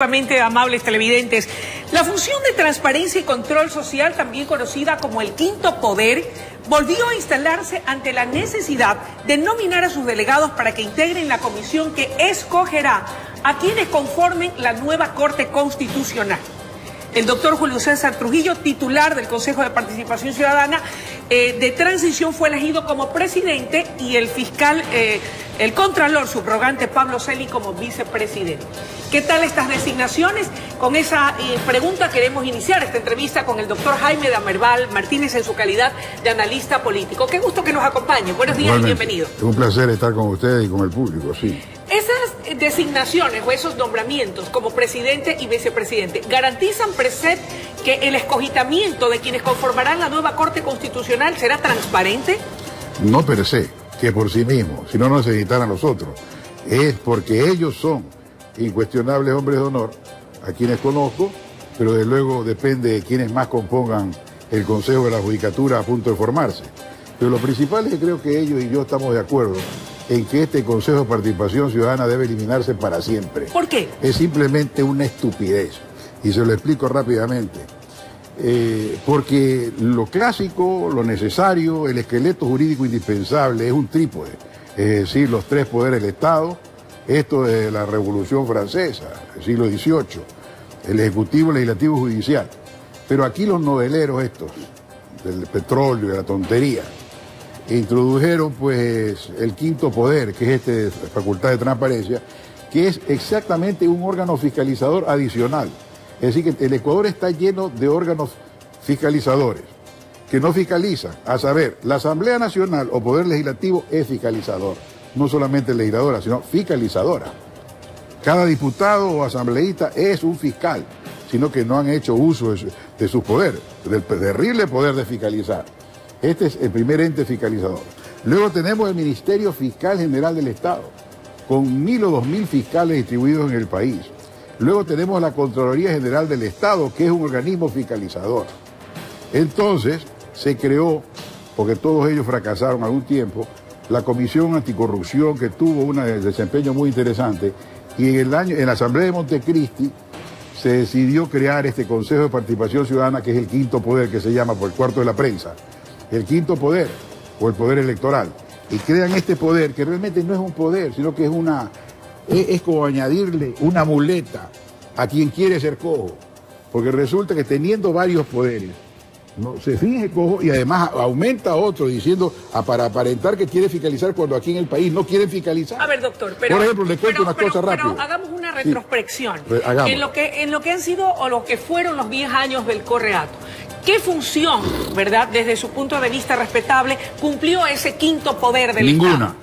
Amables televidentes, la función de transparencia y control social, también conocida como el quinto poder, volvió a instalarse ante la necesidad de nominar a sus delegados para que integren la comisión que escogerá a quienes conformen la nueva Corte Constitucional. El doctor Julio César Trujillo, titular del Consejo de Participación Ciudadana de Transición, fue elegido como presidente y el fiscal, el contralor subrogante Pablo Celi como vicepresidente. ¿Qué tal estas designaciones? Con esa pregunta queremos iniciar esta entrevista con el doctor Jaime Damerval Martínez en su calidad de analista político. Qué gusto que nos acompañe. Buenos días y bienvenido. Es un placer estar con ustedes y con el público, sí. Esas designaciones o esos nombramientos como presidente y vicepresidente garantizan que el escogitamiento de quienes conformarán la nueva Corte Constitucional será transparente. No per se, que por sí mismo, si no nos necesitan a nosotros. Es porque ellos son incuestionables hombres de honor, a quienes conozco, pero de luego depende de quienes más compongan el Consejo de la Judicatura a punto de formarse. Pero lo principal es que creo que ellos y yo estamos de acuerdo en que este Consejo de Participación Ciudadana debe eliminarse para siempre. ¿Por qué? Es simplemente una estupidez, y se lo explico rápidamente. Porque lo clásico, lo necesario, el esqueleto jurídico indispensable es un trípode, es decir, los tres poderes del Estado. Esto de la Revolución Francesa, del siglo XVIII, el Ejecutivo, Legislativo y Judicial. Pero aquí los noveleros estos, del petróleo y de la tontería, introdujeron pues el quinto poder, que es facultad de transparencia, que es exactamente un órgano fiscalizador adicional. Es decir, que el Ecuador está lleno de órganos fiscalizadores, que no fiscalizan. A saber, la Asamblea Nacional o Poder Legislativo es fiscalizador. No solamente legisladora, sino fiscalizadora. Cada diputado o asambleísta es un fiscal, sino que no han hecho uso de sus poderes, del terrible poder de fiscalizar. Este es el primer ente fiscalizador. Luego tenemos el Ministerio Fiscal General del Estado, con 1.000 o 2.000 fiscales distribuidos en el país. Luego tenemos la Contraloría General del Estado, que es un organismo fiscalizador. Entonces se creó, porque todos ellos fracasaron algún tiempo, la Comisión Anticorrupción, que tuvo un desempeño muy interesante, y en la Asamblea de Montecristi se decidió crear este Consejo de Participación Ciudadana, que es el quinto poder, que se llama por el cuarto de la prensa, el quinto poder, o el poder electoral. Y crean este poder, que realmente no es un poder, sino que es como añadirle una muleta a quien quiere ser cojo, porque resulta que teniendo varios poderes, no, se finge cojo y además aumenta otro diciendo para aparentar que quiere fiscalizar cuando aquí en el país no quieren fiscalizar. A ver, doctor, pero... Por ejemplo, le cuento una cosa rápida. Pero hagamos una retrospección. Sí, en lo que han sido o lo que fueron los 10 años del Correato. ¿Qué función, verdad, desde su punto de vista respetable, cumplió ese quinto poder del Estado? Ninguna.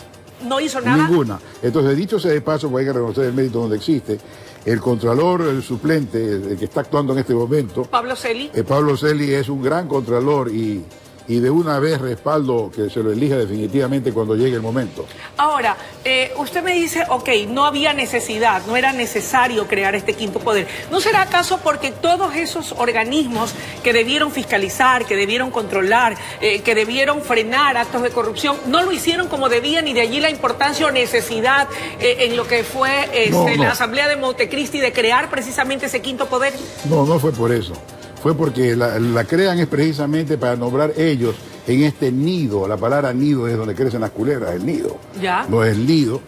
¿No hizo nada? Ninguna. Entonces, dicho sea de paso, pues hay que reconocer el mérito donde existe. El contralor, el suplente, el que está actuando en este momento, Pablo Celi. Pablo Celi es un gran contralor y de una vez respaldo que se lo elija definitivamente cuando llegue el momento. Ahora, usted me dice, ok, no había necesidad, no era necesario crear este quinto poder. ¿No será acaso porque todos esos organismos que debieron fiscalizar, que debieron controlar, que debieron frenar actos de corrupción, no lo hicieron como debían, y de allí la importancia o necesidad en lo que fue la Asamblea de Montecristi de crear precisamente ese quinto poder? No fue por eso. Fue porque la crean es precisamente para nombrar ellos en este nido. La palabra nido es donde crecen las culebras, el nido. ¿Ya? No es el nido.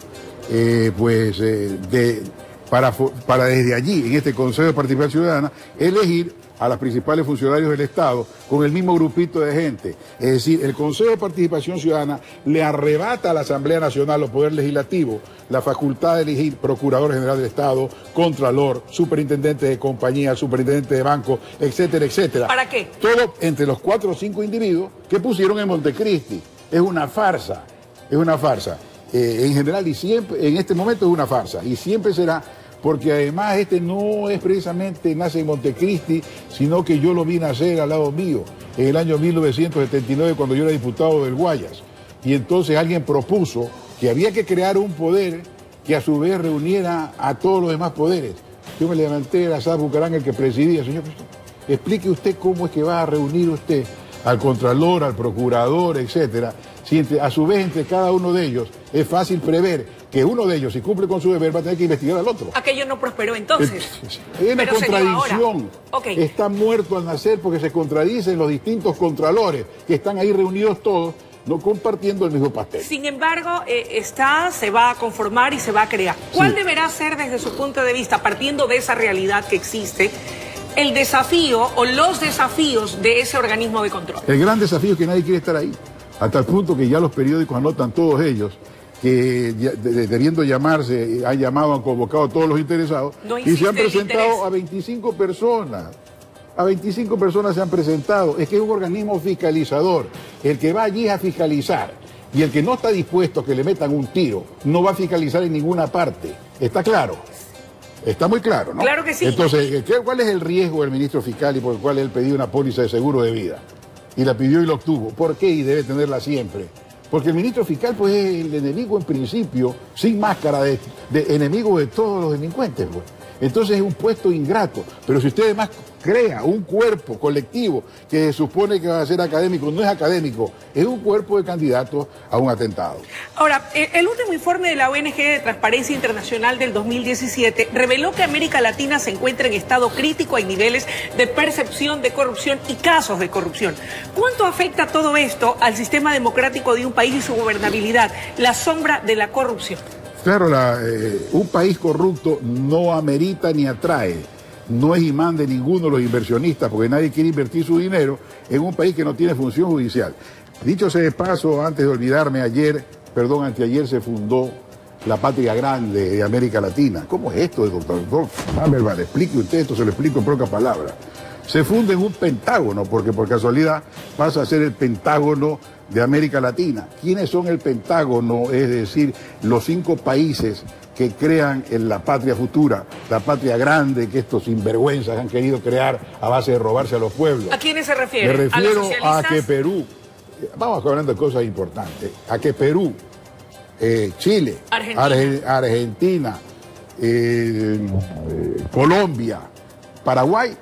Para desde allí, en este Consejo de Participación Ciudadana, elegir a los principales funcionarios del Estado con el mismo grupito de gente. Es decir, el Consejo de Participación Ciudadana le arrebata a la Asamblea Nacional o Poder Legislativo la facultad de elegir Procurador General del Estado, Contralor, Superintendente de compañía, Superintendente de banco, etcétera, etcétera. ¿Para qué? Todo entre los 4 o 5 individuos que pusieron en Montecristi. Es una farsa, es una farsa. En general y siempre, en este momento es una farsa y siempre será, porque además no es precisamente nace en Montecristi, sino que yo lo vi nacer al lado mío en el año 1979 cuando yo era diputado del Guayas. Y entonces alguien propuso que había que crear un poder que a su vez reuniera a todos los demás poderes. Yo me levanté, era Sá Bucarán el que presidía. Señor, explique usted cómo es que va a reunir usted al Contralor, al Procurador, etcétera, si a su vez entre cada uno de ellos es fácil prever que uno de ellos, si cumple con su deber, va a tener que investigar al otro. Aquello no prosperó entonces. Es una contradicción. Okay. Está muerto al nacer porque se contradicen los distintos contralores que están ahí reunidos todos, no compartiendo el mismo pastel. Sin embargo, se va a conformar y se va a crear. ¿Cuál deberá ser desde su punto de vista, partiendo de esa realidad que existe, el desafío o los desafíos de ese organismo de control? El gran desafío es que nadie quiere estar ahí, hasta el punto que ya los periódicos anotan todos ellos, que debiendo llamarse, han llamado, han convocado a todos los interesados, y se han presentado a 25 personas. A 25 personas se han presentado. Es que es un organismo fiscalizador. El que va allí es a fiscalizar. Y el que no está dispuesto a que le metan un tiro, no va a fiscalizar en ninguna parte. ¿Está claro? Está muy claro, ¿no? Claro que sí. Entonces, ¿cuál es el riesgo del ministro fiscal y por el cual él pidió una póliza de seguro de vida? Y la pidió y la obtuvo. ¿Por qué? Y debe tenerla siempre. Porque el ministro fiscal, pues, es el enemigo en principio, sin máscara, de enemigo de todos los delincuentes, pues. Entonces es un puesto ingrato. Pero si usted además crea un cuerpo colectivo que se supone que va a ser académico, no es académico, es un cuerpo de candidatos a un atentado. Ahora, el último informe de la ONG de Transparencia Internacional del 2017 reveló que América Latina se encuentra en estado crítico, hay niveles de percepción de corrupción y casos de corrupción. ¿Cuánto afecta todo esto al sistema democrático de un país y su gobernabilidad, la sombra de la corrupción? Claro, un país corrupto no amerita ni atrae, no es imán de ninguno de los inversionistas, porque nadie quiere invertir su dinero en un país que no tiene función judicial. Dicho sea de paso, antes de olvidarme, anteayer se fundó la Patria Grande de América Latina. ¿Cómo es esto, doctor Hammerman? Explique usted esto, se lo explico en pocas palabras. Se funda en un pentágono, porque por casualidad pasa a ser el Pentágono de América Latina. ¿Quiénes son el Pentágono? Es decir, los 5 países que crean en la patria futura, la patria grande que estos sinvergüenzas han querido crear a base de robarse a los pueblos. ¿A quiénes se refiere? Me refiero ¿A a que Perú, vamos hablando de cosas importantes, a que Perú, Chile, Argentina, Colombia, Paraguay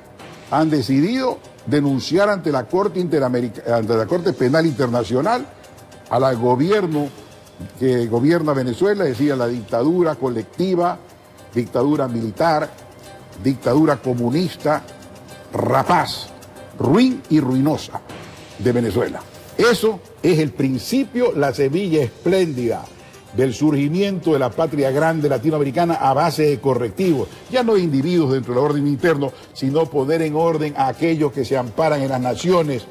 han decidido denunciar ante la Corte Penal Internacional al gobierno que gobierna Venezuela, es decir, a la dictadura colectiva, dictadura militar, dictadura comunista, rapaz, ruin y ruinosa de Venezuela. Eso es el principio, la semilla espléndida del surgimiento de la patria grande latinoamericana a base de correctivos, ya no de individuos dentro del orden interno, sino poner en orden a aquellos que se amparan en las naciones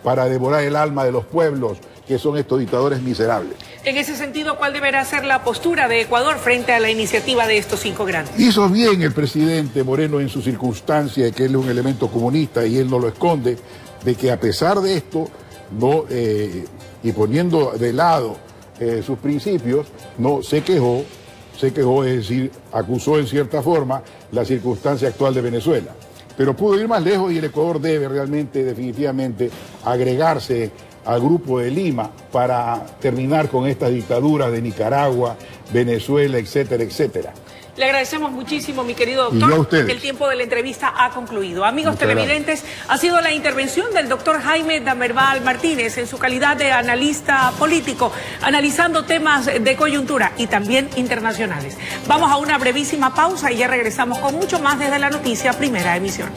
para devorar el alma de los pueblos, que son estos dictadores miserables. En ese sentido, ¿cuál deberá ser la postura de Ecuador frente a la iniciativa de estos 5 grandes? Hizo bien el presidente Moreno en su circunstancia de que él es un elemento comunista y él no lo esconde, de que a pesar de esto, y poniendo de lado sus principios, no se quejó, es decir, acusó en cierta forma la circunstancia actual de Venezuela. Pero pudo ir más lejos y el Ecuador debe realmente, definitivamente, agregarse al grupo de Lima para terminar con estas dictaduras de Nicaragua, Venezuela, etcétera, etcétera. Le agradecemos muchísimo, mi querido doctor. El tiempo de la entrevista ha concluido. Amigos televidentes, ha sido la intervención del doctor Jaime Damerval Martínez en su calidad de analista político, analizando temas de coyuntura y también internacionales. Vamos a una brevísima pausa y ya regresamos con mucho más desde la noticia Primera Emisión.